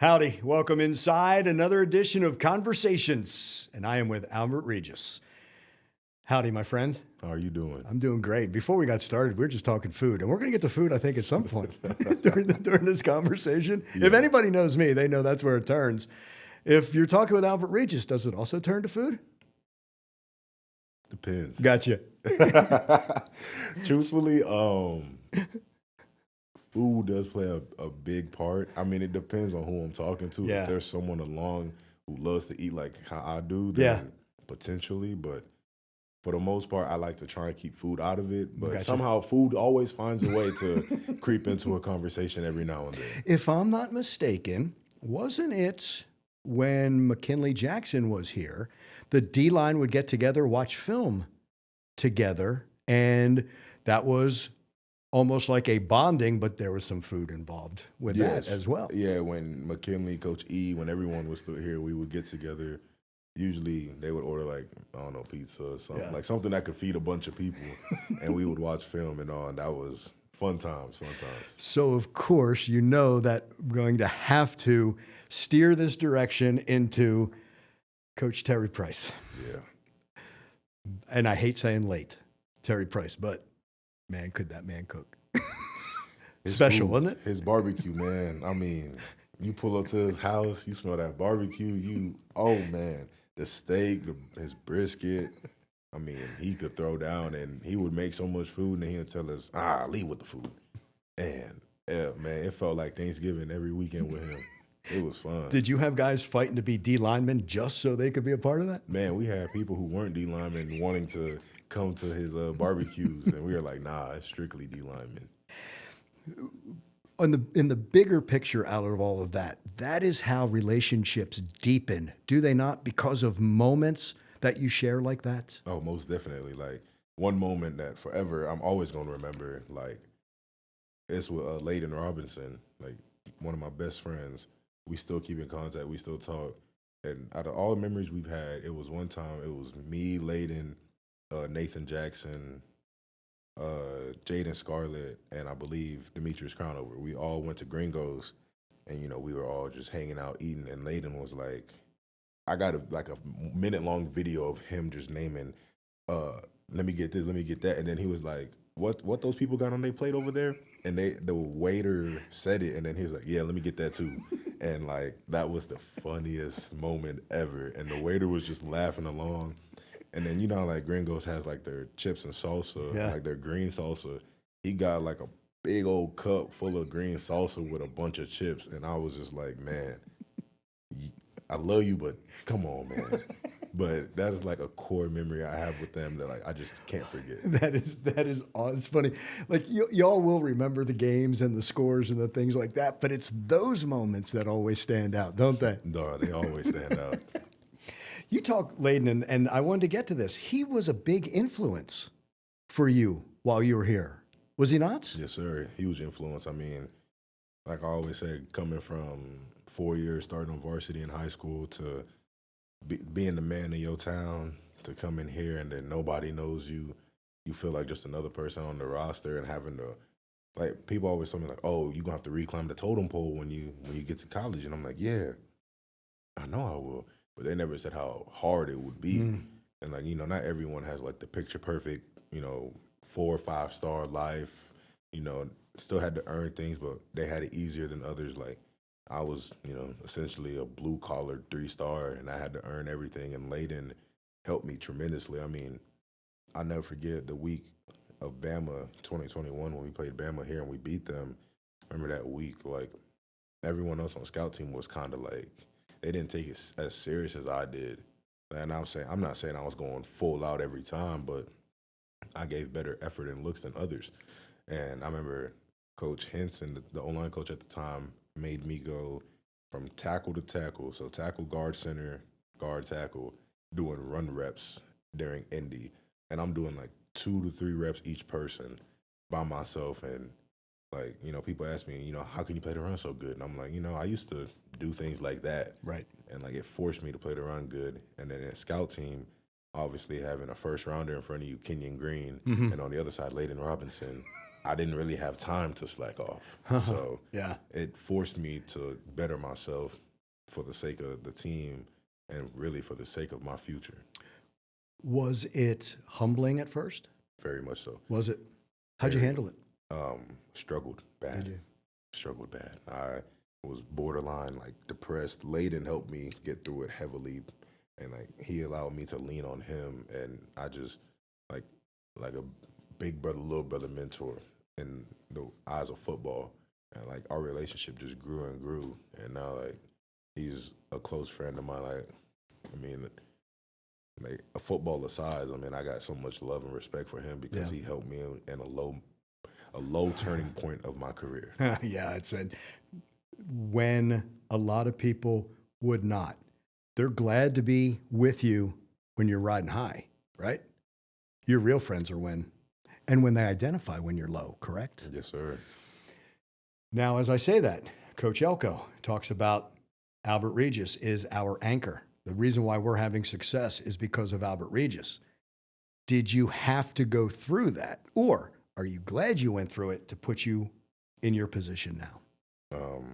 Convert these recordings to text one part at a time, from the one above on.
Howdy, welcome inside another edition of Conversations, and I am with Albert Regis. Howdy, my friend. How are you doing? I'm doing great. Before we got started, we were just talking food, and we're going to get to food, I think, at some point during this conversation. Yeah. If anybody knows me, they know that's where it turns. If you're talking with Albert Regis, does it also turn to food? Depends. Gotcha. Truthfully, food does play a big part. I mean, it depends on who I'm talking to. Yeah. If there's someone along who loves to eat like how I do, then potentially. But for the most part, I like to try and keep food out of it. But somehow food always finds a way to creep into a conversation every now and then. If I'm not mistaken, wasn't it when McKinley Jackson was here, the D-line would get together, watch film together, and that was almost like a bonding, but there was some food involved with that as well. Yeah, when McKinley, Coach E, when everyone was still here, we would get together. Usually they would order like, I don't know, pizza or something, like something that could feed a bunch of people, and we would watch film and all, and that was fun times. So, of course, you know that we're going to have to steer this direction into Coach Terry Price. Yeah. And I hate saying late, Terry Price, but man, could that man cook. Special, food, wasn't it? His barbecue, man. I mean, you pull up to his house, you smell that barbecue, oh man, the steak, his brisket. I mean, he could throw down, and he would make so much food, and he'd tell us, leave with the food. And man, it felt like Thanksgiving every weekend with him. It was fun. Did you have guys fighting to be D linemen just so they could be a part of that? Man, we had people who weren't D linemen wanting to come to his barbecues, and we were like, nah, it's strictly D linemen. In the bigger picture out of all of that, that is how relationships deepen, do they not? Because of moments that you share like that? Oh, most definitely. Like, one moment that forever I'm always going to remember, like, it's with Leaden Robinson, like one of my best friends. We still keep in contact. We still talk. And out of all the memories we've had, it was one time, it was me, Leaden, Nathan Jackson, Jaden Scarlett, and I believe Demetrius Crownover. We all went to Gringos, and, you know, we were all just hanging out, eating, and Leaden was like, I got a minute-long video of him just naming, let me get this, let me get that, and then he was like, what those people got on their plate over there? And the waiter said it, and then he was like, yeah, let me get that too. And like, that was the funniest moment ever. And the waiter was just laughing along. And then, you know, like Gringos has like their chips and salsa, like their green salsa. He got like a big old cup full of green salsa with a bunch of chips. And I was just like, man, I love you, but come on, man. But that is like a core memory I have with them that like I just can't forget. That is awesome. It's funny. Like y'all will remember the games and the scores and the things like that, but it's those moments that always stand out, don't they? No, they always stand out. You talk, Leaden, and I wanted to get to this. He was a big influence for you while you were here. Was he not? Yes, sir. Huge influence. I mean, like I always said, coming from 4 years starting on varsity in high school to being the man in your town, to come in here and then nobody knows you, you feel like just another person on the roster, and having to, like, people always tell me like, oh, you're gonna have to reclimb the totem pole when you get to college. And I'm like, yeah, I know I will. But they never said how hard it would be. And like, you know, not everyone has like the picture perfect, you know, 4 or 5 star life, you know, still had to earn things, but they had it easier than others. Like, I was, you know, essentially a blue-collar 3-star, and I had to earn everything, and Leaden helped me tremendously. I mean, I'll never forget the week of Bama 2021 when we played Bama here and we beat them. I remember that week, like, everyone else on scout team was kind of like, they didn't take it as serious as I did. And I'm not saying I was going full out every time, but I gave better effort and looks than others. And I remember Coach Henson, the O-line coach at the time, made me go from tackle to tackle. So tackle, guard, center, guard, tackle, doing run reps during Indy. And I'm doing like 2 to 3 reps each person by myself. And like, you know, people ask me, you know, how can you play the run so good? And I'm like, you know, I used to do things like that. Right. And like, it forced me to play the run good. And then in scout team, obviously having a first rounder in front of you, Kenyon Green, and on the other side, Leaden Robinson. I didn't really have time to slack off. So Yeah. it forced me to better myself for the sake of the team and really for the sake of my future. Was it humbling at first? Very much so. Was it? How'd you Very. handle it? Struggled bad. Did you? Struggled bad. I was borderline like depressed. Leaden helped me get through it heavily, and like he allowed me to lean on him, and I just like a big brother, little brother mentor in the eyes of football, and like our relationship just grew and grew, and now like he's a close friend of mine. Like, I mean, like a football aside, I mean, I got so much love and respect for him because he helped me in a low turning point of my career. Yeah, it said when a lot of people would not. They're glad to be with you when you're riding high, right? Your real friends are when they identify when you're low, correct? Yes, sir. Now, as I say that, Coach Elko talks about Albert Regis is our anchor. The reason why we're having success is because of Albert Regis. Did you have to go through that? Or are you glad you went through it to put you in your position now?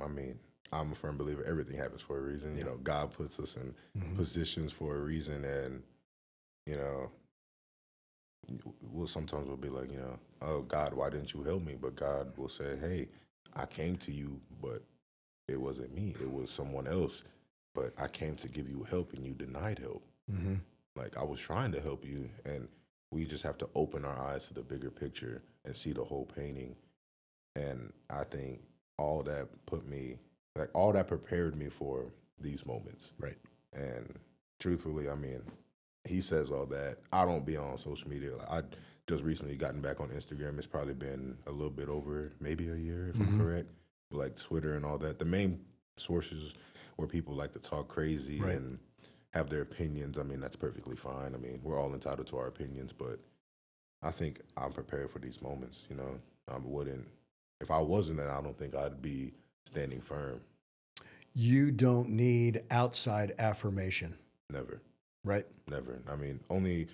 I mean, I'm a firm believer everything happens for a reason. Yeah. You know, God puts us in positions for a reason, and you know, we'll be like, you know, oh God, why didn't you help me? But God will say, hey, I came to you, but it wasn't me. It was someone else. But I came to give you help, and you denied help. Mm-hmm. Like I was trying to help you, and we just have to open our eyes to the bigger picture and see the whole painting. And I think all that prepared me for these moments. Right. And truthfully, I mean, he says all that. I don't be on social media. Like, I just recently gotten back on Instagram. It's probably been a little bit over maybe a year, if I'm correct. But like Twitter and all that. The main sources where people like to talk crazy and have their opinions, I mean, that's perfectly fine. I mean, we're all entitled to our opinions, but I think I'm prepared for these moments, you know. If I wasn't, then I don't think I'd be standing firm. You don't need outside affirmation. Never. Right? Never. I mean, only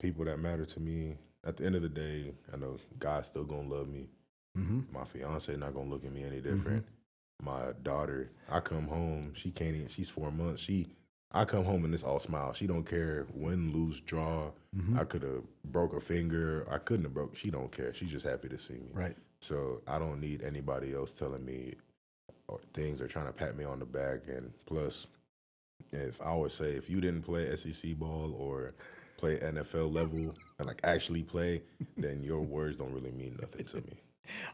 people that matter to me. At the end of the day, I know God's still gonna love me. Mm-hmm. My fiance not gonna look at me any different. My daughter, I come home, she can't even, she's 4 months. I come home and it's all smile. She don't care win, lose, draw. I could have broke a finger. I couldn't have broke. She don't care. She's just happy to see me. Right. So I don't need anybody else telling me or things or trying to pat me on the back. And plus, if I always say, if you didn't play SEC ball or play NFL level and like actually play, then your words don't really mean nothing to me.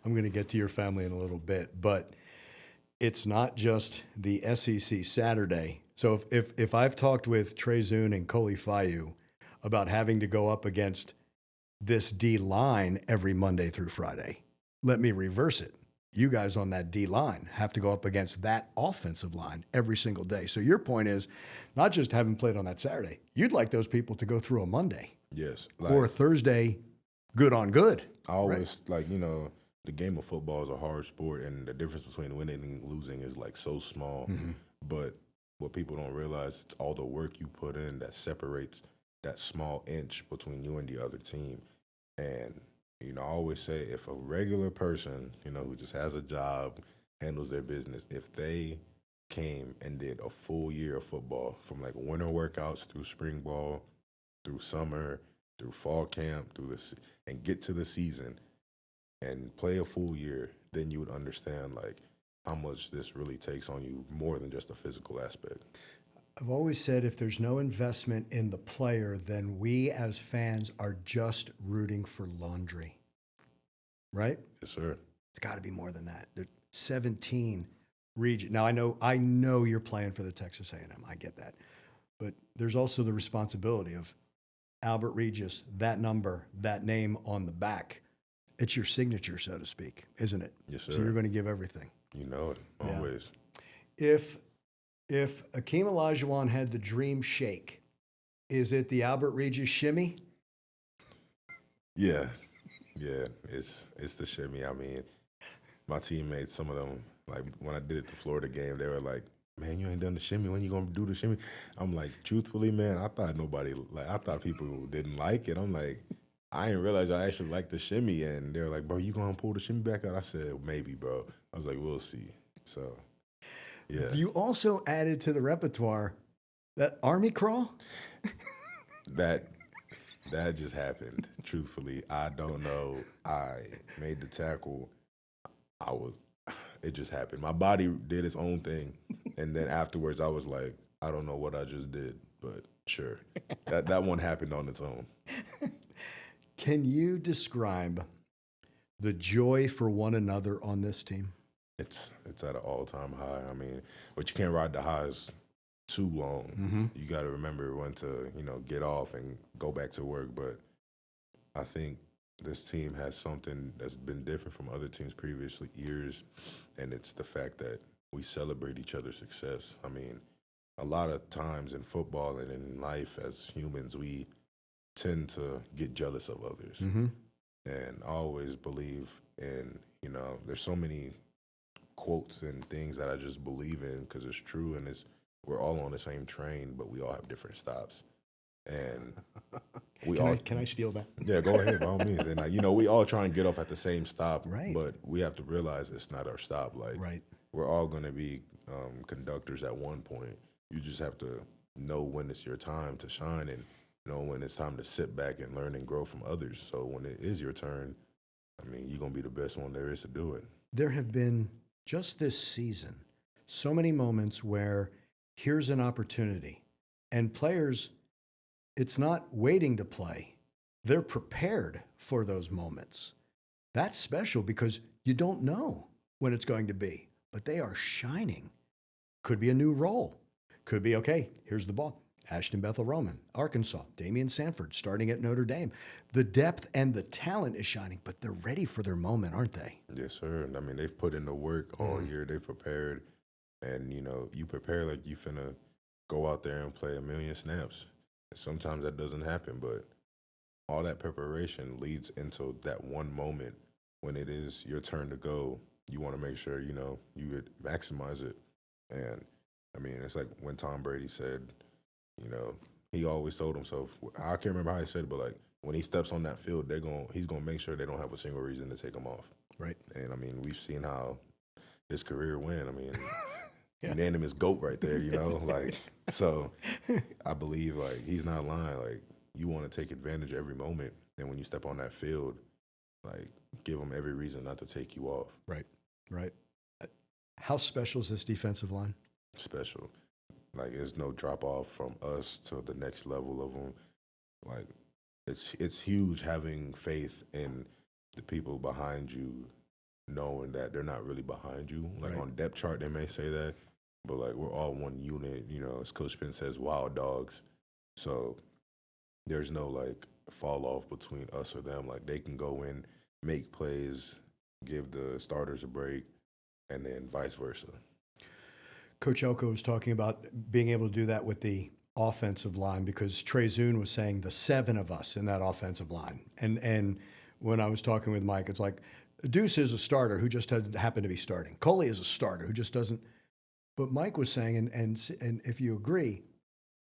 I'm going to get to your family in a little bit, but it's not just the SEC Saturday. So if I've talked with Trey Zune and Coley Fayu about having to go up against this D line every Monday through Friday, let me reverse it. You guys on that D line have to go up against that offensive line every single day. So your point is not just having played on that Saturday. You'd like those people to go through a Monday. Yes. Or a Thursday, good on good. I always the game of football is a hard sport, and the difference between winning and losing is like so small. But what people don't realize, it's all the work you put in that separates that small inch between you and the other team. And you know, I always say, if a regular person, you know, who just has a job, handles their business, if they came and did a full year of football from like winter workouts through spring ball, through summer, through fall camp, and get to the season and play a full year, then you would understand like how much this really takes on you more than just a physical aspect. I've always said if there's no investment in the player, then we as fans are just rooting for laundry, right? Yes, sir. It's got to be more than that. There's 17 region. Now I know you're playing for the Texas A&M. I get that, but there's also the responsibility of Albert Regis, that number, that name on the back. It's your signature, so to speak, isn't it? Yes, sir. So you're going to give everything. You know it, always. Yeah. If Akeem Olajuwon had the dream shake, is it the Albert Regis shimmy? Yeah, it's the shimmy. I mean, my teammates, some of them, like when I did it the Florida game, they were like, "Man, you ain't done the shimmy. When you gonna do the shimmy?" I'm like, truthfully, man, I thought people didn't like it. I'm like, I didn't realize I actually liked the shimmy, and they're like, "Bro, you gonna pull the shimmy back out?" I said, "Maybe, bro." I was like, "We'll see." So, yeah, You also added to the repertoire that army crawl. that that just happened. Truthfully, I don't know. I made the tackle. I was. It just happened. My body did its own thing, and then afterwards, I was like, "I don't know what I just did, but sure." That one happened on its own. Can you describe the joy for one another on this team? It's at an all-time high. I mean, but you can't ride the highs too long. Mm-hmm. You got to remember when to, get off and go back to work. But I think this team has something that's been different from other teams previously years, and it's the fact that we celebrate each other's success. I mean, a lot of times in football and in life as humans, we tend to get jealous of others. Mm-hmm. And I always believe in, there's so many quotes and things that I just believe in because it's true, and we're all on the same train, but we all have different stops. And Can I steal that? yeah, go ahead by all means. And we all try and get off at the same stop, Right. but we have to realize it's not our stop. Like, Right. we're all going to be conductors at one point. You just have to know when it's your time to shine and know when it's time to sit back and learn and grow from others. So when it is your turn, I mean, you're going to be the best one there is to do it. There have been, just this season, so many moments where here's an opportunity, and players, it's not waiting to play. They're prepared for those moments. That's special because you don't know when it's going to be, but they are shining. Could be a new role. Could be, okay, here's the ball. Ashton Bethel Roman, Arkansas, Damian Sanford starting at Notre Dame. The depth and the talent is shining, but they're ready for their moment, aren't they? Yes, sir. I mean, they've put in the work all year. They've prepared. And, you prepare like you finna go out there and play a million snaps. Sometimes that doesn't happen, but all that preparation leads into that one moment when it is your turn to go. You want to make sure, you would maximize it. And, I mean, it's like when Tom Brady said, he always told himself, I can't remember how he said it, but like when he steps on that field, he's gonna make sure they don't have a single reason to take him off. Right. And I mean, we've seen how his career went. I mean, Yeah. unanimous GOAT right there, like, so I believe like he's not lying. Like, you want to take advantage of every moment. And when you step on that field, like, give them every reason not to take you off. Right. Right. How special is this defensive line? Special. Like, there's no drop off from us to the next level of them. Like, it's huge having faith in the people behind you, knowing that they're not really behind you. Like, Right. on depth chart, they may say that, but like, we're all one unit. As Coach Penn says, wild dogs. So there's no like fall off between us or them. Like, they can go in, make plays, give the starters a break, and then vice versa. Coach Elko was talking about being able to do that with the offensive line because Trey Zune was saying the seven of us in that offensive line. And when I was talking with Mike, it's like Deuce is a starter who just doesn't happen to be starting. Coley is a starter who just doesn't. But Mike was saying, and if you agree,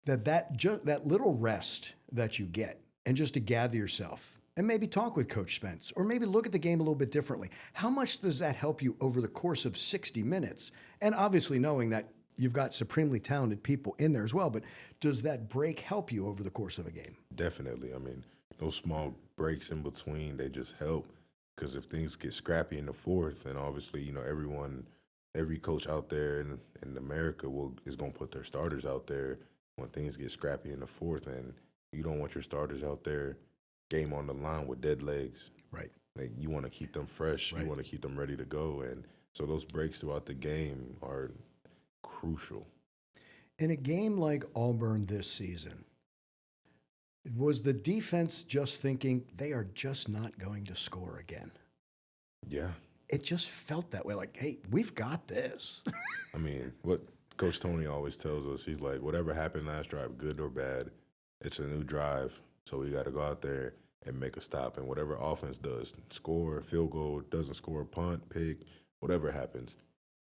that little rest that you get and just to gather yourself and maybe talk with Coach Spence or maybe look at the game a little bit differently. How much does that help you over the course of 60 minutes? And obviously knowing that you've got supremely talented people in there as well, but does that break help you over the course of a game? Definitely. I mean, those small breaks in between, they just help because if things get scrappy in the fourth, then obviously, every coach out there in America is going to put their starters out there when things get scrappy in the fourth, and you don't want your starters out there game on the line with dead legs. Right. Like, you want to keep them fresh. Right. You want to keep them ready to go. And so those breaks throughout the game are crucial. In a game like Auburn this season, was the defense just thinking they are just not going to score again? Yeah. It just felt that way. Like, hey, we've got this. I mean, what Coach Tony always tells us, he's like, whatever happened last drive, good or bad, it's a new drive. So we got to go out there and make a stop. And whatever offense does, score, field goal, doesn't score, punt, pick, whatever happens,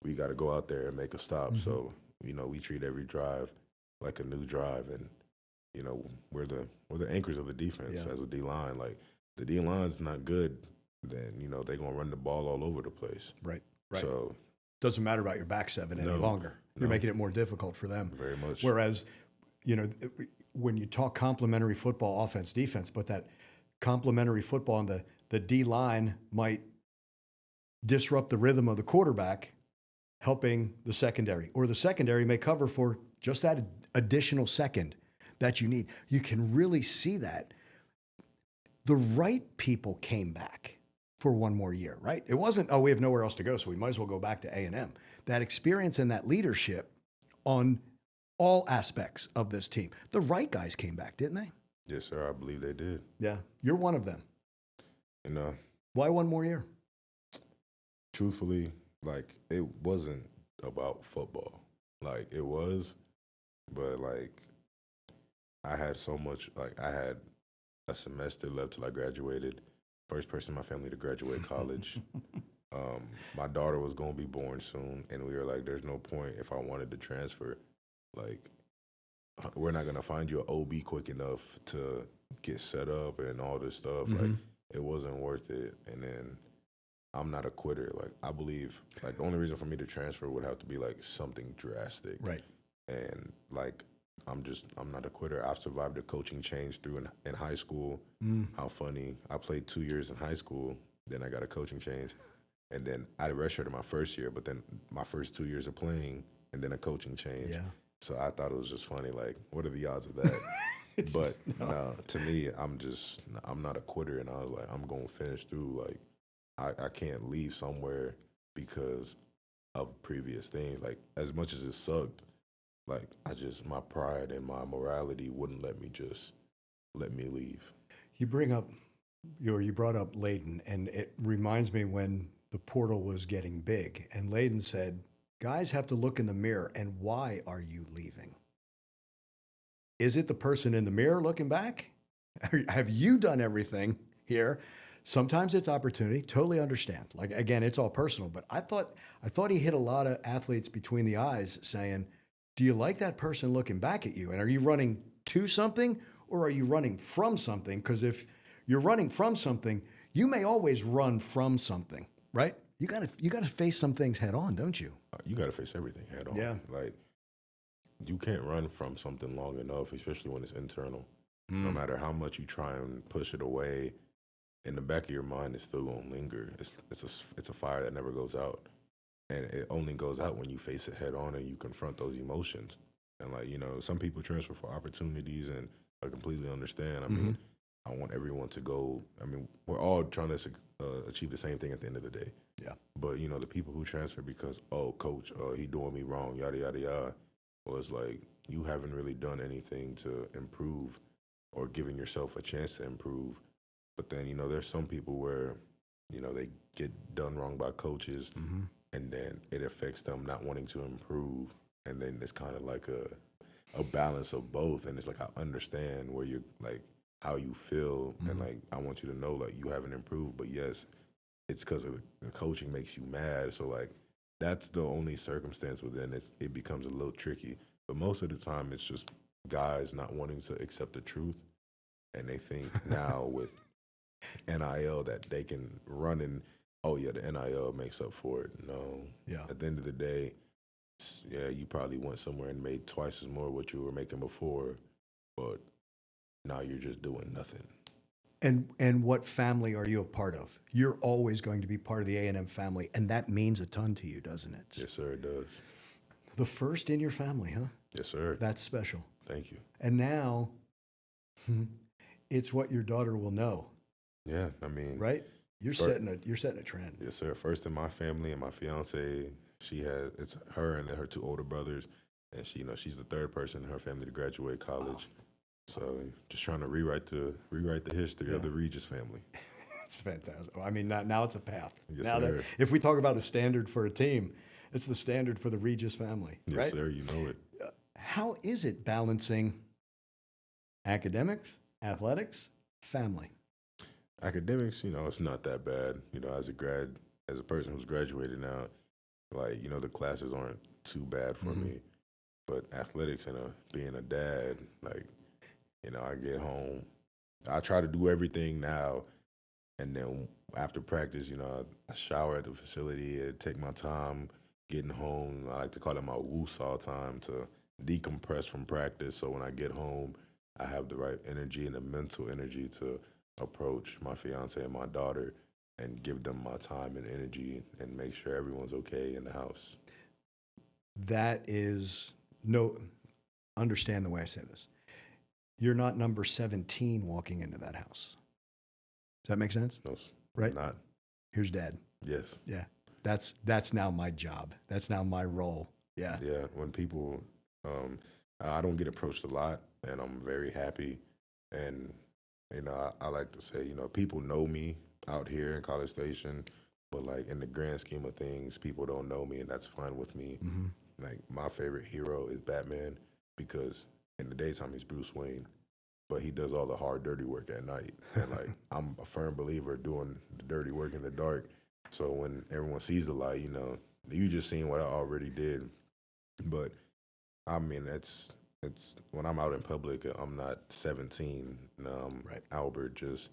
we got to go out there and make a stop. Mm-hmm. So, we treat every drive like a new drive. And, we're the anchors of the defense as a D-line. Like, the D line's not good, then they're gonna run the ball all over the place. Right. Right. So doesn't matter about your back seven any longer. You're making it more difficult for them. very much. Whereas, when you talk complementary football, offense, defense, but that complementary football and the D line might disrupt the rhythm of the quarterback, helping the secondary, or the secondary may cover for just that additional second that you need. You can really see that. The right people came back for one more year, right? It wasn't, we have nowhere else to go, so we might as well go back to A&M. That experience and that leadership on all aspects of this team. The right guys came back, didn't they? Yes, sir. I believe they did. Yeah. You're one of them. Why one more year? Truthfully, like, it wasn't about football. Like, it was, but, like, I had so much, like, I had a semester left till I graduated. First person in my family to graduate college. My daughter was going to be born soon, and we were like, there's no point if I wanted to transfer. Like, we're not going to find you an OB quick enough to get set up and all this stuff. Like, it wasn't worth it. And then I'm not a quitter. Like, I believe, like, the only reason for me to transfer would have to be, like, something drastic. Right. And, like, I'm not a quitter. I've survived a coaching change through in high school. How funny. I played 2 years in high school, then I got a coaching change. And then I redshirted my first year, but then my first 2 years of playing, and then a coaching change. Yeah. So I thought it was just funny, like, what are the odds of that? But no, to me, I'm not a quitter, and I was like, I'm going to finish through. Like, I can't leave somewhere because of previous things. Like, as much as it sucked, like, my pride and my morality wouldn't let me leave. You brought up Leaden, and it reminds me when the portal was getting big, and Leaden said, guys have to look in the mirror, and why are you leaving? Is it the person in the mirror looking back? Have you done everything here? Sometimes it's opportunity. Totally understand. Like, again, it's all personal. But I thought he hit a lot of athletes between the eyes saying, do you like that person looking back at you? And are you running to something, or are you running from something? Because if you're running from something, you may always run from something, right? You gotta face some things head on, don't you? You gotta face everything head on. Yeah. Like, you can't run from something long enough, especially when it's internal. No matter how much you try and push it away, in the back of your mind, it's still gonna linger. It's a fire that never goes out, and it only goes out when you face it head on and you confront those emotions. And, like, some people transfer for opportunities, and I completely understand. I mean, I want everyone to go. I mean, we're all trying to achieve the same thing at the end of the day. Yeah. But, the people who transfer because, coach, he doing me wrong, yada, yada, yada. Well, it's like, you haven't really done anything to improve or giving yourself a chance to improve. But then, there's some people where, they get done wrong by coaches, and then it affects them not wanting to improve. And then it's kind of like a balance of both. And it's like, I understand where you're, like, how you feel. And, like, I want you to know, like, you haven't improved. But, yes, it's because of the coaching makes you mad. So, like, that's the only circumstance within it becomes a little tricky. But most of the time, it's just guys not wanting to accept the truth. And they think now with NIL that they can run and, the NIL makes up for it. No. Yeah. At the end of the day, you probably went somewhere and made twice as more what you were making before, but now you're just doing nothing. And what family are you a part of? You're always going to be part of the A&M family, and that means a ton to you, doesn't it? Yes, sir, it does. The first in your family, huh? Yes, sir. That's special. Thank you. And now, it's what your daughter will know. Yeah, I mean, right? You're setting a trend. Yes, sir. First in my family, and my fiance, it's her and her two older brothers, and she's the third person in her family to graduate college. So just trying to rewrite the history of the Regis family. It's fantastic. I mean, now it's a path. Yes, now sir. If we talk about a standard for a team, it's the standard for the Regis family. Yes, right? sir. You know it. How is it balancing academics, athletics, family? Academics, it's not that bad. As a person who's graduated now, like, the classes aren't too bad for me. But athletics and being a dad, like, I get home. I try to do everything now And then after practice, I shower at the facility, take my time getting home. I like to call it my woosah time to decompress from practice. So when I get home, I have the right energy and the mental energy to approach my fiance and my daughter and give them my time and energy and make sure everyone's okay in the house. That is understand the way I say this. You're not number 17 walking into that house. Does that make sense? No, right? Not. Here's Dad. Yes. Yeah. That's now my job. That's now my role. Yeah. Yeah. When people, I don't get approached a lot, and I'm very happy. And I like to say, people know me out here in College Station, but like in the grand scheme of things, people don't know me, and that's fine with me. Mm-hmm. Like my favorite hero is Batman because in the daytime he's Bruce Wayne, but he does all the hard, dirty work at night. And like I'm a firm believer doing the dirty work in the dark. So when everyone sees the light, you just seen what I already did. But I mean, it's when I'm out in public, I'm not 17. I'm Right. Albert, just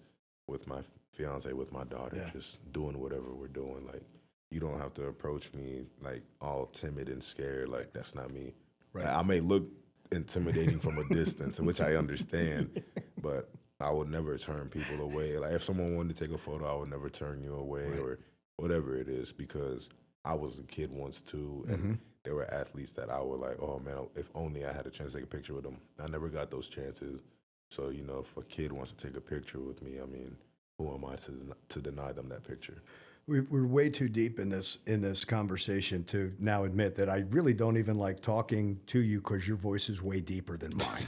with my fiance, with my daughter, just doing whatever we're doing. Like, you don't have to approach me like all timid and scared. Like, that's not me. Right. I may look intimidating from a distance, which I understand, but I would never turn people away. Like, if someone wanted to take a photo, I would never turn you away or whatever it is, because I was a kid once too, and there were athletes that I would like, oh man, if only I had a chance to take a picture with them. I never got those chances. So, if a kid wants to take a picture with me, I mean, who am I to deny them that picture? We're way too deep in this conversation to now admit that I really don't even like talking to you because your voice is way deeper than mine.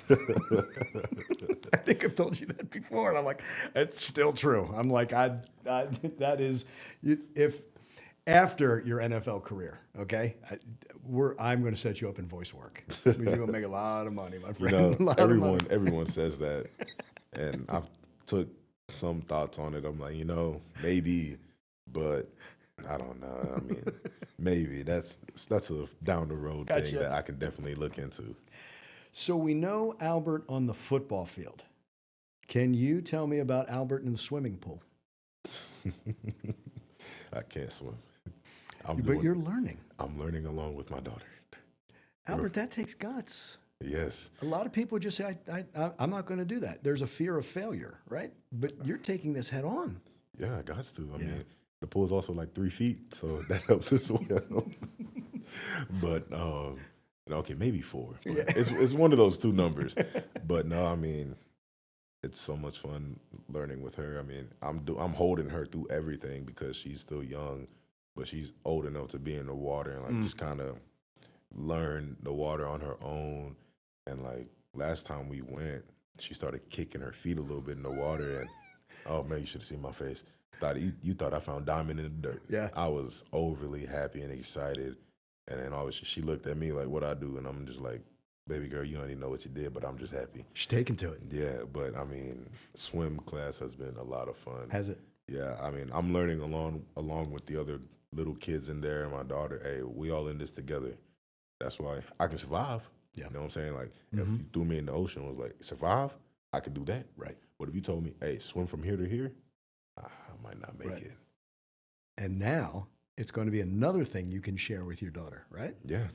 I think I've told you that before, and I'm like, it's still true. I'm like, that is, if after your NFL career, okay, I'm going to set you up in voice work. You're going to make a lot of money, my friend. Everyone says that, and I've took some thoughts on it. I'm like, maybe. But I don't know. I mean, maybe that's a down the road thing that I can definitely look into. So we know Albert on the football field. Can you tell me about Albert in the swimming pool? I can't swim. But you're learning. I'm learning along with my daughter. Albert, that takes guts. Yes. A lot of people just say, I'm not going to do that. There's a fear of failure, right? But you're taking this head on. Yeah, I got to. I mean, the pool is also like 3 feet, so that helps as well. But okay, maybe 4. But it's one of those two numbers. But no, I mean, it's so much fun learning with her. I mean, I'm holding her through everything because she's still young, but she's old enough to be in the water and like just kind of learn the water on her own. And like last time we went, she started kicking her feet a little bit in the water, and oh man, you should have seen my face. You thought I found diamond in the dirt. Yeah. I was overly happy and excited. And then she looked at me like, what I do? And I'm just like, baby girl, you don't even know what you did, but I'm just happy. She's taken to it. Yeah, but I mean, swim class has been a lot of fun. Has it? Yeah, I mean, I'm learning along with the other little kids in there and my daughter. Hey, we all in this together. That's why I can survive. Yeah. You know what I'm saying? Like, if you threw me in the ocean and was like, survive, I could do that. Right. But if you told me, hey, swim from here to here, I might not make it. And now it's going to be another thing you can share with your daughter, right? Yeah.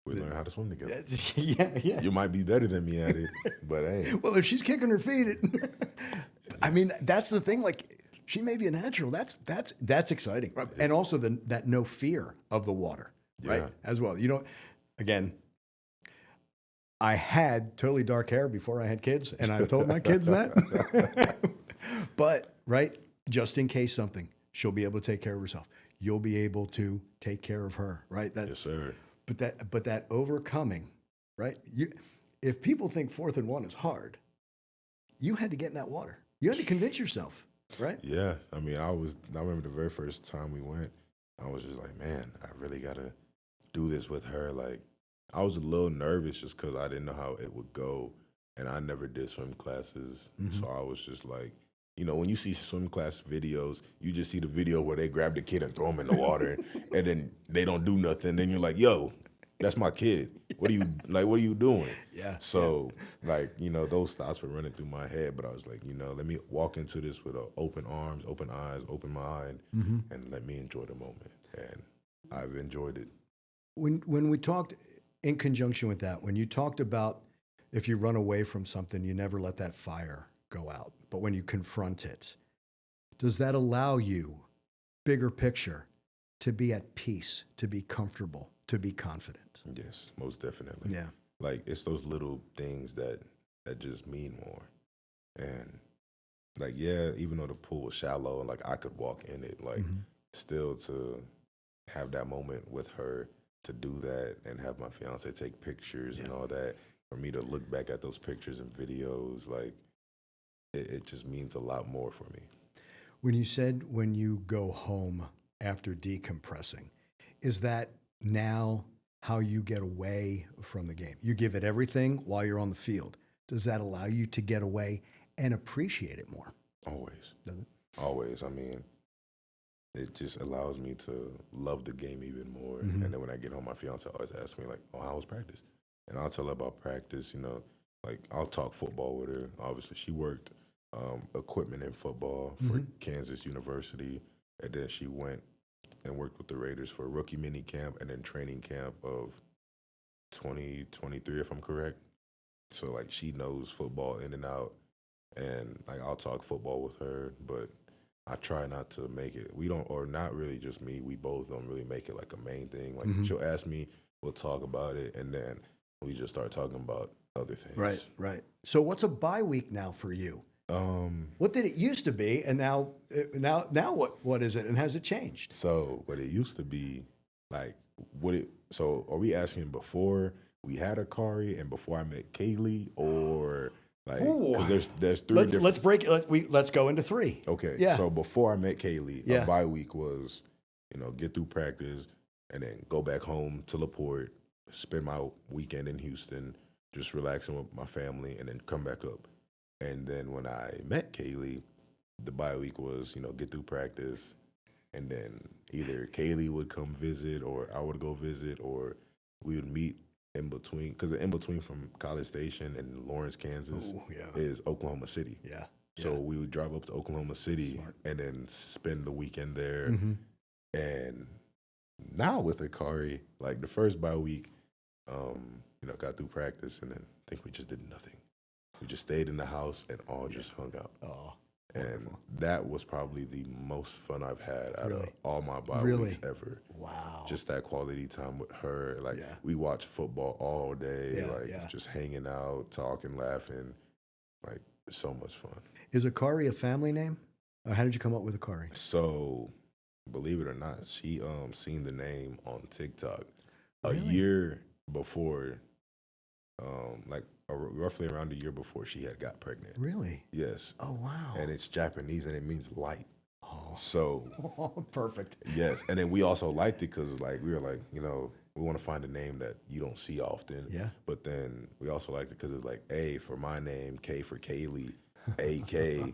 We learn how to swim together. Yeah. You might be better than me at it, but hey. Well, if she's kicking her feet, I mean, that's the thing. Like, she may be a natural. That's exciting. Right? And also that no fear of the water, right? As well. Again, I had totally dark hair before I had kids, and I told my kids that. But, right, just in case something, she'll be able to take care of herself. You'll be able to take care of her, right? Yes, sir. But that overcoming, right? If people think 4th and 1 is hard, you had to get in that water. You had to convince yourself, right? Yeah. I mean, I remember the very first time we went, I was just like, man, I really got to do this with her. Like, I was a little nervous just because I didn't know how it would go. And I never did swim classes. So I was just like, when you see swim class videos, you just see the video where they grab the kid and throw him in the water and then they don't do nothing. Then you're like, yo, that's my kid. what are you doing? Yeah. So like, those thoughts were running through my head, but I was like, let me walk into this with open arms, open eyes, open mind, and let me enjoy the moment. And I've enjoyed it. When we talked in conjunction with that, when you talked about if you run away from something, you never let that fire go out. But when you confront it, does that allow you, bigger picture, to be at peace, to be comfortable, to be confident? Yes, most definitely. Yeah. Like, it's those little things that just mean more. And like, yeah, even though the pool was shallow, like I could walk in it, like still to have that moment with her, to do that and have my fiance take pictures and all that, for me to look back at those pictures and videos, like it just means a lot more for me. When you said when you go home after decompressing, is that now how you get away from the game? You give it everything while you're on the field. Does that allow you to get away and appreciate it more? Always. Does it? Always. I mean, it just allows me to love the game even more. And then when I get home, my fiance always asks me, like, oh, how was practice? And I'll tell her about practice, like I'll talk football with her. Obviously, she worked equipment in football for Kansas University. And then she went and worked with the Raiders for rookie mini camp and then training camp of 2023, if I'm correct. So, like, she knows football in and out. And, like, I'll talk football with her, but I try not to make it. We don't, or not really just me, we both don't really make it like a main thing. Like, she'll ask me, we'll talk about it, and then we just start talking about other things. Right. So what's a bye week now for you? What did it used to be, and now what is it, and has it changed? So what it used to be, like, so are we asking before we had Akari and before I met Kaylee, or like, because there's three different. Let's break it. Let's go into three. Okay. Yeah. So before I met Kaylee, a bye week was, get through practice and then go back home to LaPorte, spend my weekend in Houston, just relaxing with my family, and then come back up. And then when I met Kaylee, the bye week was, get through practice, and then either Kaylee would come visit, or I would go visit, or we would meet in between, because the in between from College Station and Lawrence, Kansas is Oklahoma City. Yeah. So we would drive up to Oklahoma City and then spend the weekend there. And now with Akari, like the first bye week, got through practice, and then I think we just did nothing. We just stayed in the house and all just hung out. Oh, and wonderful. That was probably the most fun I've had out of all my bye weeks ever. Wow. Just that quality time with her. Like, we watch football all day, just hanging out, talking, laughing. Like, it's so much fun. Is Akari a family name? How did you come up with Akari? So, believe it or not, she seen the name on TikTok a Really? year before, roughly around a year before she had got pregnant. Really? Yes. Oh, wow. And it's Japanese, and it means light. Oh. So. Perfect. Yes. And then we also liked it because, like, we were like, we want to find a name that you don't see often. Yeah. But then we also liked it because it's like A for my name, K for Kaylee, AK.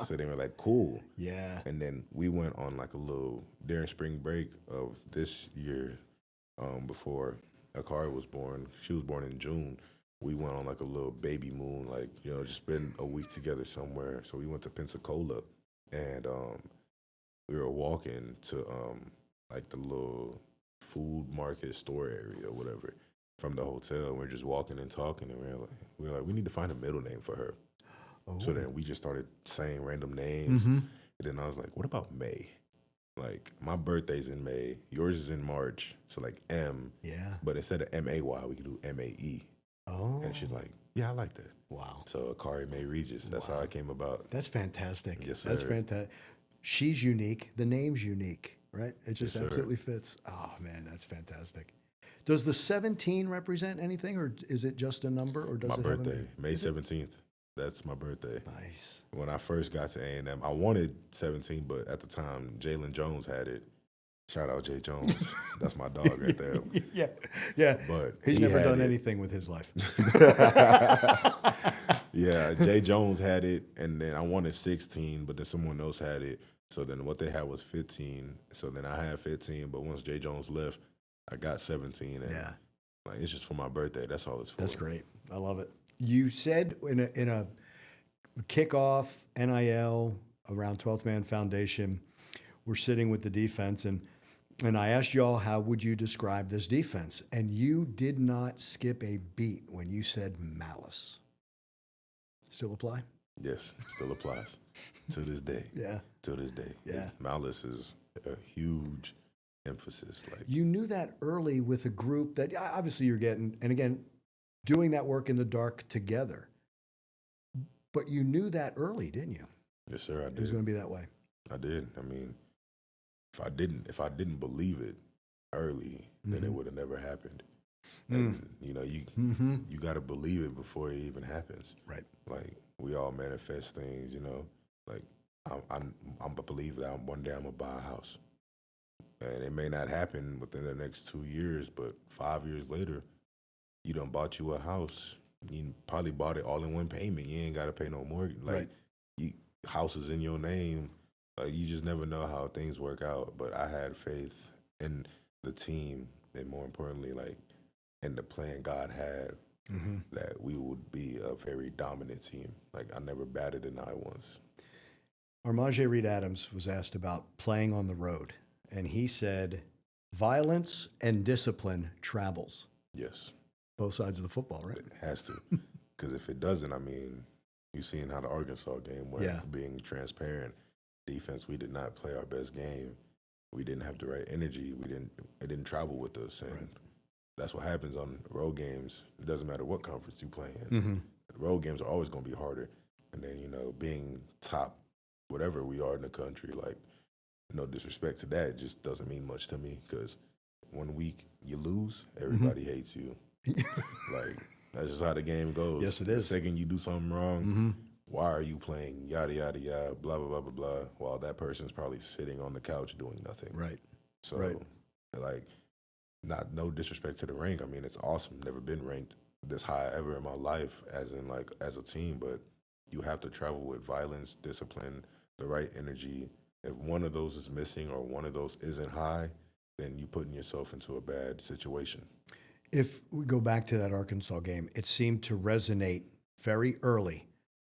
So then we're like, cool. Yeah. And then we went on like a little, during spring break of this year, before Akari was born. She was born in June. We went on like a little baby moon, like, just spend a week together somewhere. So we went to Pensacola, and we were walking to like the little food market store area or whatever from the hotel. And we're just walking and talking, and we were like, we need to find a middle name for her. Oh. So then we just started saying random names. And then I was like, what about May? Like, my birthday's in May, yours is in March, so like M. Yeah. But instead of M-A-Y, we could do M-A-E. Oh. And she's like, yeah, I like that. Wow. So Akari May Regis, that's how it came about. That's fantastic. Yes, sir. That's fantastic. She's unique. The name's unique, right? It just absolutely fits. Oh, man, that's fantastic. Does the 17 represent anything, or is it just a number, or does my it birthday, have May 17th. That's my birthday. Nice. When I first got to A&M, I wanted 17, but at the time, Jalen Jones had it. Shout out Jay Jones. That's my dog right there. Yeah. But he's never done anything with his life. Yeah, Jay Jones had it, and then I wanted 16, but then someone else had it. So then what they had was 15. So then I had 15, but once Jay Jones left, I got 17. And Like, it's just for my birthday. That's all it's for. That's great. I love it. You said in a kickoff, NIL, around 12th Man Foundation, we're sitting with the defense, and I asked y'all, how would you describe this defense? And you did not skip a beat when you said malice. Still apply? Yes, still applies to this day. Yeah. To this day. Yeah. Malice is a huge emphasis. Like, You knew that early with a group that obviously you're getting, and again, doing that work in the dark together. But you knew that early, didn't you? yes, sir, I It was did. going to be that way. I did. I mean, if I didn't believe it early, then it would have never happened. And you know, you got to believe it before it even happens. Right. Like, we all manifest things, you know. Like, I'm a believer that one day I'm gonna buy a house, and it may not happen within the next 2 years, but 5 years later, you done bought you a house. You probably bought it all in one payment. You ain't got to pay no mortgage. Like, Right. house is in your name. Like, you just never know how things work out. But I had faith in the team, and more importantly, like, in the plan God had, that we would be a very dominant team. Like, I never batted an eye once. Armajé Reed Adams was asked about playing on the road, and he said, violence and discipline travels. Yes, Both sides of the football, right? it has to. Because if it doesn't, I mean, you seen how the Arkansas game went. Yeah. Being transparent, defense, we did not play our best game. We didn't have the right energy. It didn't travel with us, and Right. that's what happens on road games. It doesn't matter what conference you play in. Road games are always going to be harder. And then, you know, being top, whatever we are in the country, like, no disrespect to that, it just doesn't mean much to me, because 1 week you lose, everybody hates you. Like, that's just how the game goes. Yes, it is. The second you do something wrong, why are you playing? Yada, yada, yada, blah, blah, blah, blah, blah, while that person's probably sitting on the couch doing nothing. Right. So, Right. like, no disrespect to the rank. I mean, it's awesome. Never been ranked this high ever in my life, as in, like, as a team. But you have to travel with violence, discipline, the right energy. If one of those is missing or one of those isn't high, then you're putting yourself into a bad situation. If we go back to that Arkansas game, it seemed to resonate very early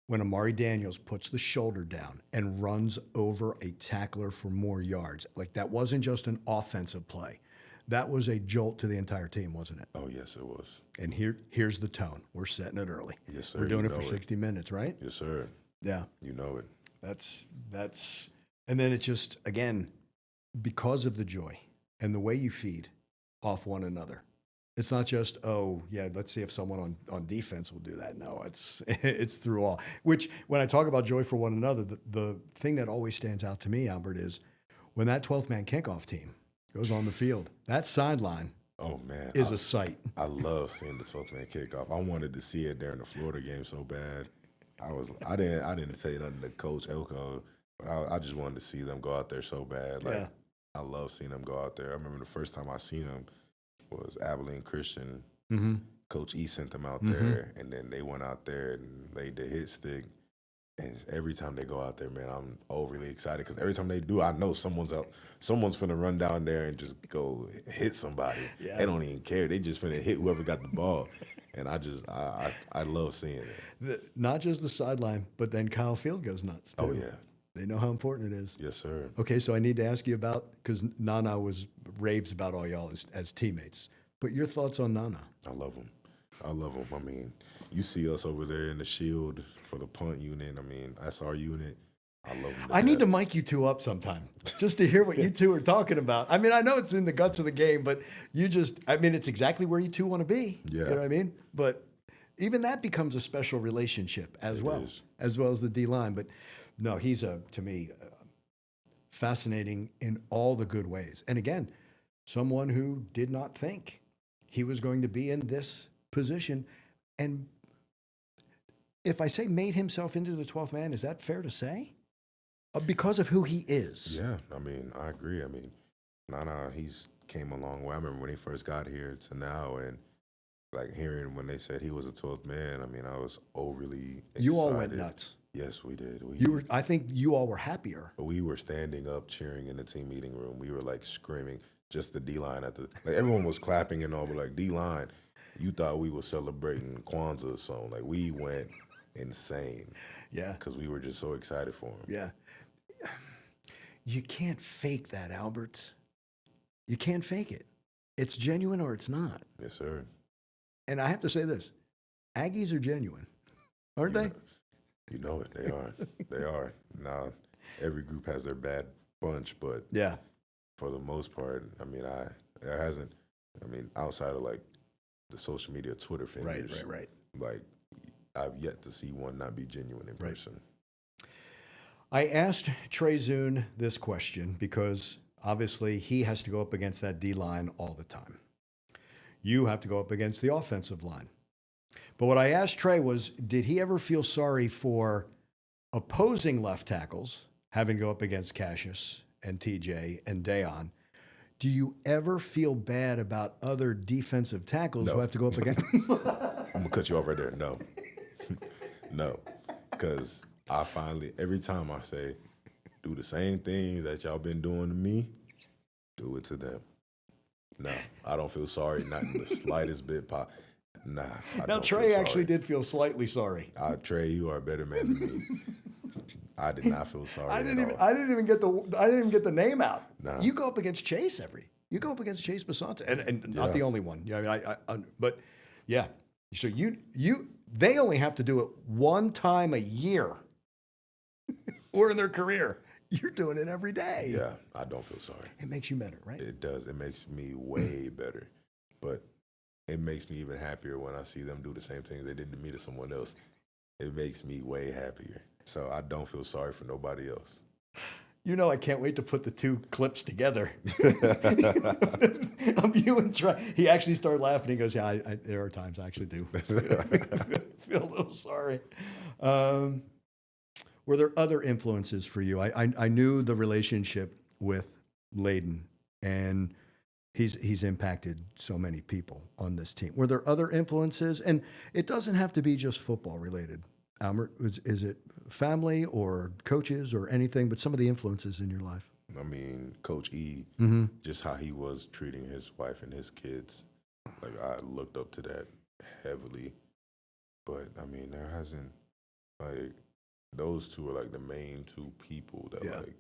when Amari Daniels puts the shoulder down and runs over a tackler for more yards. Like, that wasn't just an offensive play. That was a jolt to the entire team, wasn't it? Oh, yes, it was. And here's the tone. We're setting it early. Yes, sir. We're doing You it for know 60 minutes, right? Yes, sir. Yeah. You know it. That's and then it just, again, because of the joy and the way you feed off one another. It's not just, oh, yeah, let's see if someone on defense will do that. No, it's it's through all. Which, when I talk about joy for one another, the thing that always stands out to me, Albert, is when that 12th man kickoff team goes on the field, that sideline Oh, man. is a sight. I love seeing the 12th man kickoff. I wanted to see it during the Florida game so bad. I didn't say nothing to Coach Elko, but I just wanted to see them go out there so bad. Like, Yeah. I love seeing them go out there. I remember the first time I seen them was Abilene Christian. Coach E sent them out there, and then they went out there and laid the hit stick. And every time they go out there, man, I'm overly excited, because every time they do, I know someone's finna run down there and just go hit somebody. Yeah. They don't even care. They just finna hit whoever got the ball. And I love seeing it. Not just the sideline, but then Kyle Field goes nuts, too. Oh, yeah. They know how important it is. Yes, sir. Okay, so I need to ask you about, because Nana raves about all y'all as teammates. But your thoughts on Nana? I love them. I mean, you see us over there in the shield for the punt unit. I mean, that's our unit. I love them. I need to mic you two up sometime just to hear what you two are talking about. I mean, I know it's in the guts of the game, but it's exactly where you two want to be. Yeah. You know what I mean? But even that becomes a special relationship as well as the D-line. But no, he's, to me, fascinating in all the good ways. And again, someone who did not think he was going to be in this position. And if I say made himself into the 12th man, is that fair to say? Because of who he is. Yeah, I mean, I agree. I mean, Nana, he's came a long way. I remember when he first got here to now, and like hearing when they said he was a 12th man, I mean, I was overly excited. You all went nuts. Yes, we did. I think you all were happier. We were standing up cheering in the team meeting room. We were like screaming. just the D-line at the like everyone was clapping and all, but like D-line, you thought we were celebrating Kwanzaa or something. Like we went insane. Yeah. Because we were just so excited for him. Yeah. You can't fake that, Albert. You can't fake it. It's genuine or it's not. Yes, sir. And I have to say this, Aggies are genuine, aren't they? You know it. They are. They are. Now, every group has their bad bunch, but Yeah. for the most part, I mean, outside of like the social media, Twitter fingers, Right. like I've yet to see one not be genuine in person. I asked Trey Zune this question because obviously he has to go up against that D-line all the time. You have to go up against the offensive line. But what I asked Trey was, did he ever feel sorry for opposing left tackles, having to go up against Cassius and TJ and Dayon? Do you ever feel bad about other defensive tackles who have to go up against? I'm going to cut you off right there. No. No. Because I finally, every time I say, do the same things that y'all been doing to me, do it to them. No, I don't feel sorry, not in the slightest bit. Nah. Now, Trey actually did feel slightly sorry. Trey, you are a better man than me. I did not feel sorry. I didn't even get the name out. Nah. You go up against Chase you go up against Chase Basanta, and not the only one. Yeah, but yeah. So they only have to do it one time a year, or in their career. You're doing it every day. Yeah, I don't feel sorry. It makes you better, right? It does. It makes me way better. But it makes me even happier when I see them do the same things they did to me to someone else. It makes me way happier. So I don't feel sorry for nobody else. I can't wait to put the two clips together of you and Trey. He actually started laughing. He goes, yeah, there are times I actually do feel a little sorry. Were there other influences for you? I knew the relationship with Leaden, and he's impacted so many people on this team. Were there other influences? And it doesn't have to be just football related. Albert, is it family or coaches or anything, but some of the influences in your life? I mean, Coach E, just how he was treating his wife and his kids. Like, I looked up to that heavily. But, I mean, there hasn't, like, those two are, like, the main two people that, like,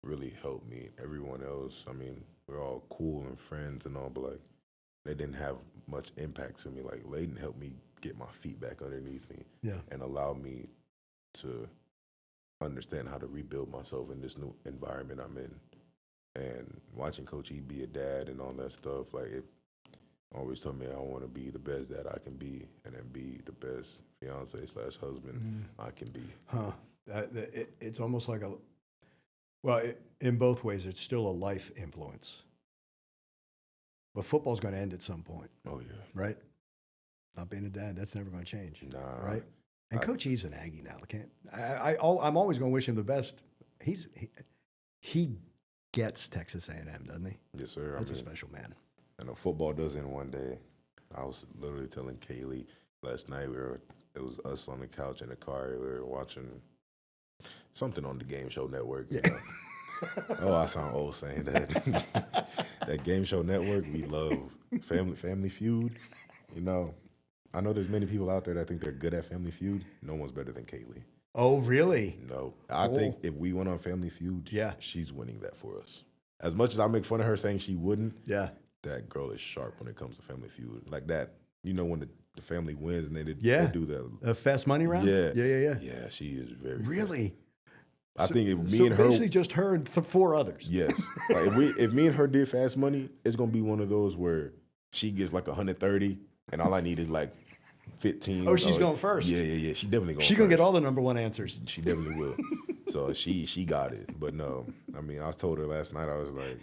really helped me. Everyone else, I mean, we're all cool and friends and all, but, like, they didn't have much impact to me. Like, Leaden helped me get my feet back underneath me and allow me to understand how to rebuild myself in this new environment I'm in. And watching Coach E be a dad and all that stuff, like, it always told me I want to be the best dad I can be and then be the best fiance/husband I can be. It's almost like in both ways, it's still a life influence. But football's going to end at some point. Oh, yeah. Right? Not being a dad, that's never going to change. Nah. Right? And Coach E's an Aggie now. I'm always going to wish him the best. He gets Texas A&M, doesn't he? Yes, sir. That's a special man. I know football does end one day. I was literally telling Kaylee last night, it was us on the couch in the car. We were watching something on the Game Show Network. You know? Oh, I sound old saying that. That Game Show Network, we love Family Feud. I know there's many people out there that think they're good at Family Feud. No one's better than Kaylee. Oh, really? No. I think if we went on Family Feud, she's winning that for us. As much as I make fun of her saying she wouldn't, that girl is sharp when it comes to Family Feud. Like that, when the family wins and they do the fast money round? Yeah. Yeah, she is very really? Good. I think if me and her, basically just her and four others. Yes. Like if me and her did fast money, it's gonna be one of those where she gets like 130, and all I need is like 15. Oh, she's going first. Yeah. She definitely going. She's gonna get all the number one answers. She definitely will. So she got it. But no, I mean, I told her last night. I was like,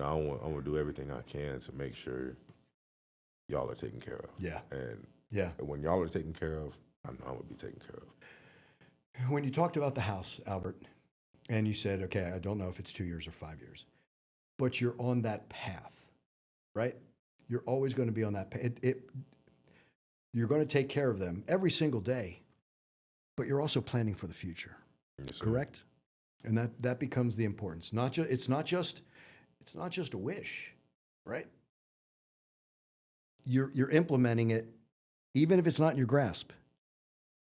I want to do everything I can to make sure y'all are taken care of. Yeah. And yeah, when y'all are taken care of, I know I'm gonna be taken care of. When you talked about the house, Albert, and you said, okay, I don't know if it's 2 years or 5 years, but you're on that path, right? You're always going to be on that path. You're going to take care of them every single day, but you're also planning for the future, correct? And that becomes the importance. It's not just a wish. Right. You're implementing it, even if it's not in your grasp.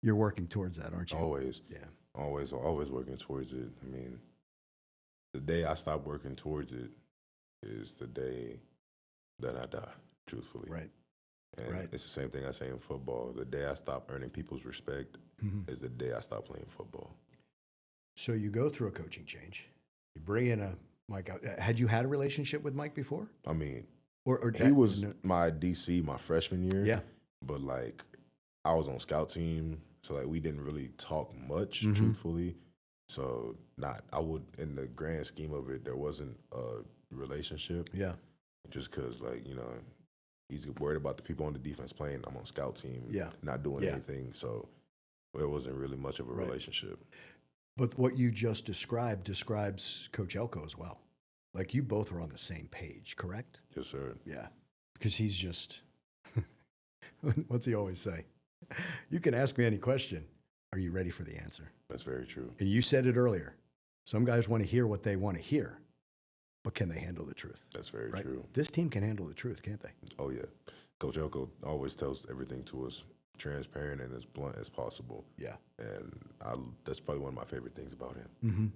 You're working towards that, aren't you? Always. Yeah. Always working towards it. I mean, the day I stop working towards it is the day that I die, truthfully. Right. And Right. it's the same thing I say in football. The day I stop earning people's respect is the day I stop playing football. So you go through a coaching change. You bring in a Mike. Had you had a relationship with Mike before? I mean, Or he was my DC my freshman year. Yeah. But like, I was on scout team, so like we didn't really talk much, truthfully. So in the grand scheme of it, there wasn't a relationship. Yeah. Just because, like, you know, he's worried about the people on the defense playing. I'm on scout team, Yeah. not doing Yeah. anything. So there wasn't really much of a Right. relationship. But what you just described describes Coach Elko as well. Like you both are on the same page, correct? Yes, sir. Yeah. Because he's just, what's he always say? You can ask me any question. Are you ready for the answer? That's very true. And you said it earlier. Some guys want to hear what they want to hear, but can they handle the truth? That's very Right? true. This team can handle the truth, can't they? Oh, yeah. Coach Elko always tells everything to us transparent and as blunt as possible. Yeah. And that's probably one of my favorite things about him. Mm-hmm.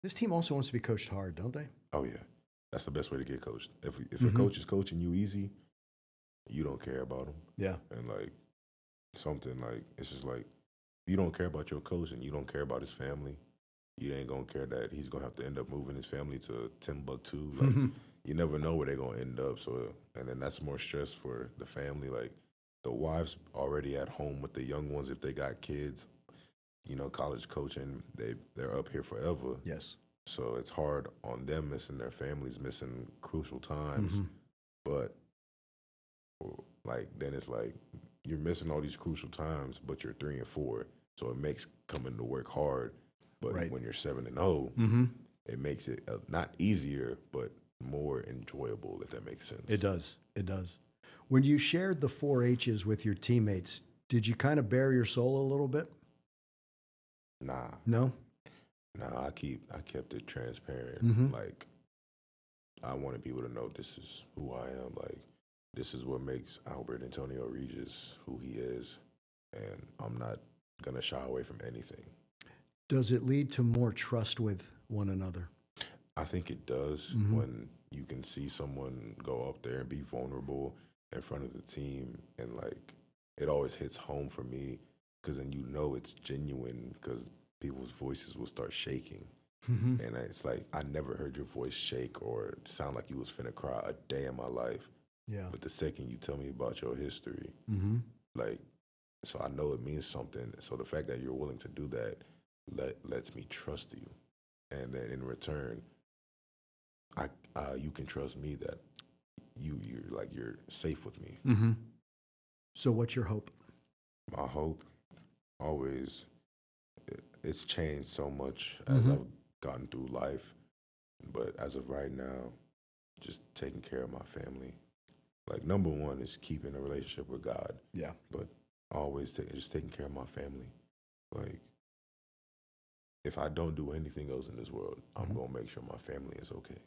This team also wants to be coached hard, don't they? Oh, yeah. That's the best way to get coached. If a coach is coaching you easy, you don't care about him. Yeah. And, like, something like, it's just like, you don't care about your coach and you don't care about his family, you ain't going to care that he's going to have to end up moving his family to Timbuktu. Like, you never know where they're going to end up. So, and then that's more stress for the family. Like, the wives already at home with the young ones, if they got kids, you know, college coaching, they're up here forever. Yes. So it's hard on them missing their families, missing crucial times. But, like, then it's like, you're missing all these crucial times, but you're 3 and 4. So it makes coming to work hard. But Right. when you're 7 and 0, it makes it not easier, but more enjoyable, if that makes sense. It does. It does. When you shared the 4 H's with your teammates, did you kind of bare your soul a little bit? Nah, No? I kept it transparent. Like, I wanted people to know this is who I am. Like, this is what makes Albert Antonio Regis who he is. And I'm not going to shy away from anything. Does it lead to more trust with one another? I think it does when you can see someone go up there and be vulnerable in front of the team. And, like, it always hits home for me because then you know it's genuine because people's voices will start shaking. And it's like, I never heard your voice shake or sound like you was finna cry a day in my life. Yeah. But the second you tell me about your history, like, so I know it means something. So the fact that you're willing to do that lets me trust you. And then in return, you can trust me that you're safe with me. So what's your hope? My hope always, it's changed so much as I've gotten through life. But as of right now, just taking care of my family. Like, number one is keeping a relationship with God. Yeah. But always just taking care of my family. Like, if I don't do anything else in this world, I'm going to make sure my family is okay.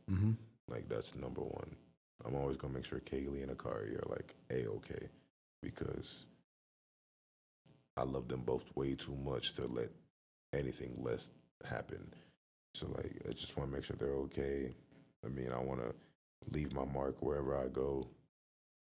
Like, that's number one. I'm always going to make sure Kaylee and Akari are, like, A-okay. Because I love them both way too much to let anything less happen. So, like, I just want to make sure they're okay. I mean, I want to leave my mark wherever I go.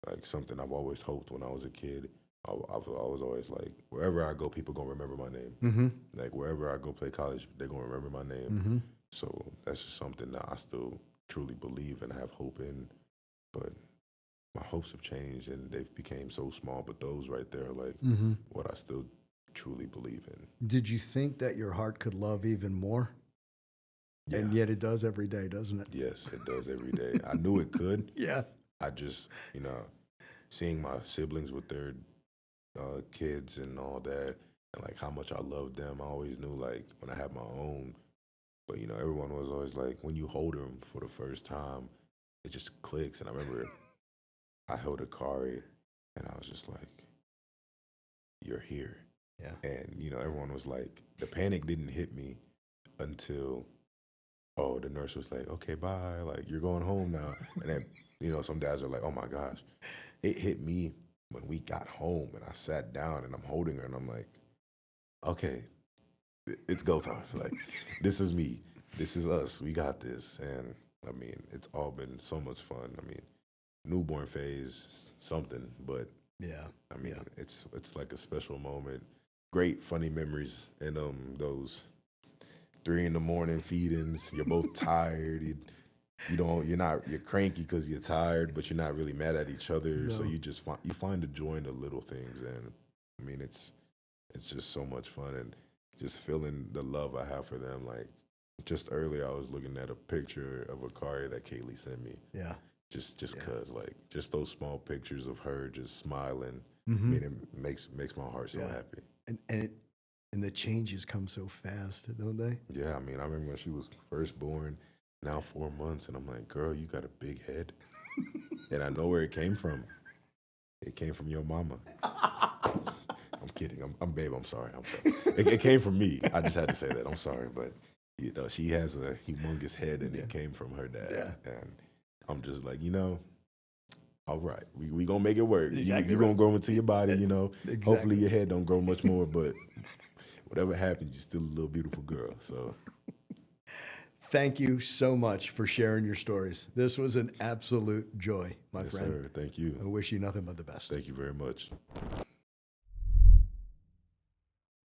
Like, something I've always hoped when I was a kid. I was always like, wherever I go, people going to remember my name. Like, wherever I go play college, they're going to remember my name. So that's just something that I still truly believe and have hope in. But my hopes have changed and they've became so small. But those right there are like what I still truly believe in. Did you think that your heart could love even more? Yeah. And yet it does every day, doesn't it? Yes, it does every day. I knew it could. Yeah. I just, you know, seeing my siblings with their kids and all that, and like how much I loved them, I always knew, like, when I had my own. But, you know, everyone was always like, when you hold them for the first time, it just clicks. And I remember I held Akari, and I was just like, you're here. Yeah. And, you know, everyone was like, the panic didn't hit me until oh, the nurse was like, okay, bye. Like, you're going home now. And then, some dads are like, oh my gosh. It hit me when we got home and I sat down and I'm holding her and I'm like, okay, it's go time. Like, this is me. This is us. We got this. And I mean, it's all been so much fun. I mean, newborn phase, something, but Yeah. I mean, it's like a special moment. Great funny memories in those 3 a.m. feedings. You're both tired. You're cranky because you're tired, but you're not really mad at each other. So No. you just find the joy in the little things, and I mean, it's just so much fun, and just feeling the love I have for them. Like, just earlier, I was looking at a picture of a car that Kaylee sent me. Yeah. Just cause, like, just those small pictures of her just smiling. Mm-hmm. I mean, it makes my heart so happy. And the changes come so fast, don't they? Yeah, I mean, I remember when she was first born, now 4 months, and I'm like, girl, you got a big head. And I know where it came from. It came from your mama. I'm kidding. I'm babe. I'm sorry. It came from me. I just had to say that. I'm sorry, but she has a humongous head, and it came from her dad. Yeah. And I'm just like, all right, we gonna make it work. Exactly You're gonna grow into your body, Exactly. Hopefully your head don't grow much more, but whatever happens, you're still a little beautiful girl. So Thank you so much for sharing your stories. This was an absolute joy, my yes, friend. sir. Thank you. I wish you nothing but the best. Thank you very much.